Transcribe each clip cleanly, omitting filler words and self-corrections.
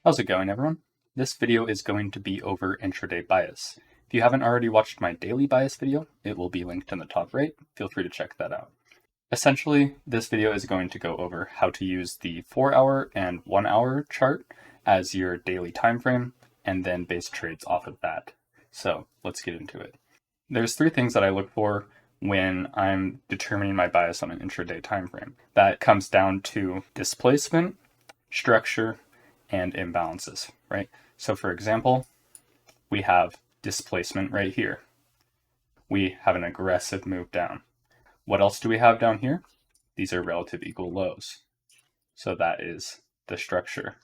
How's it going, everyone? This video is going to be over intraday bias. If you haven't already watched my daily bias video, it will be linked in the top right. Feel free to check that out. Essentially, this video is going to go over how to use the 4-hour and 1-hour chart as your daily time frame, and then base trades off of that. So let's get into it. There's 3 things that I look for when I'm determining my bias on an intraday time frame. That comes down to displacement, structure, and imbalances, right? So for example, we have displacement right here. We have an aggressive move down. What else do we have down here? These are relative equal lows. So that is the structure.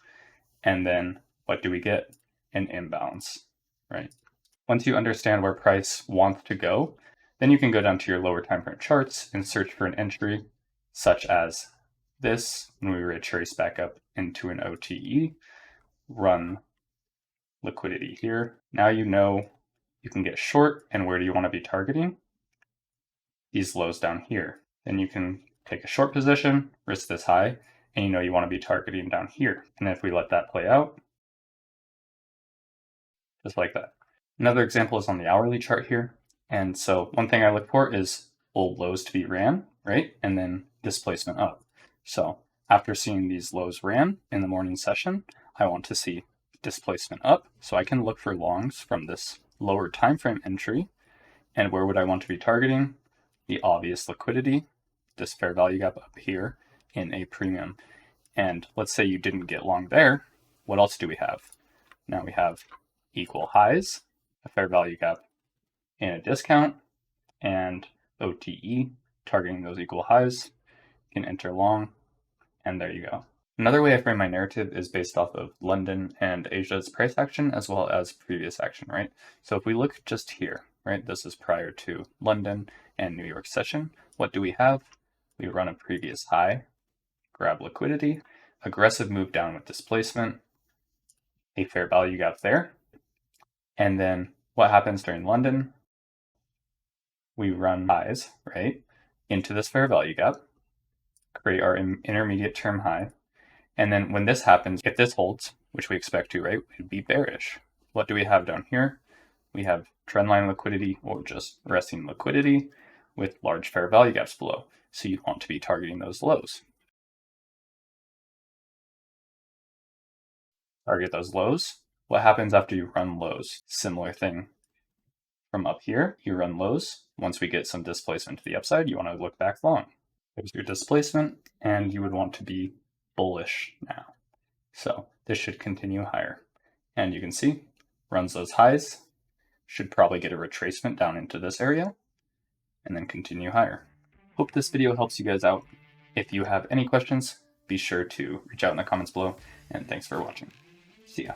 And then what do we get? An imbalance, right? Once you understand where price wants to go, then you can go down to your lower time frame charts and search for an entry such as this, when we retrace back up into an OTE, run liquidity here. Now you know you can get short, and where do you want to be targeting? These lows down here. Then you can take a short position, risk this high, and you know you want to be targeting down here. And if we let that play out, just like that. Another example is on the hourly chart here. And so one thing I look for is old lows to be ran, right? And then displacement up. So after seeing these lows ran in the morning session, I want to see displacement up. So I can look for longs from this lower time frame entry. And where would I want to be targeting? The obvious liquidity, this fair value gap up here in a premium. And let's say you didn't get long there. What else do we have? Now we have equal highs, a fair value gap in a discount, and OTE targeting those equal highs. You can enter long, and there you go. Another way I frame my narrative is based off of London and Asia's price action as well as previous action, right? So if we look just here, right, this is prior to London and New York session. What do we have? We run a previous high, grab liquidity, aggressive move down with displacement, a fair value gap there. And then what happens during London? We run highs, right, into this fair value gap, create our intermediate term high. And then when this happens, if this holds, which we expect to, right, we'd be bearish. What do we have down here? We have trendline liquidity or just resting liquidity with large fair value gaps below. So you want to be targeting those lows. Target those lows. What happens after you run lows? Similar thing. From up here, you run lows. Once we get some displacement to the upside, you want to look back long. There's your displacement, and you would want to be bullish now. So this should continue higher. And you can see, runs those highs, should probably get a retracement down into this area, and then continue higher. Hope this video helps you guys out. If you have any questions, be sure to reach out in the comments below, and thanks for watching. See ya.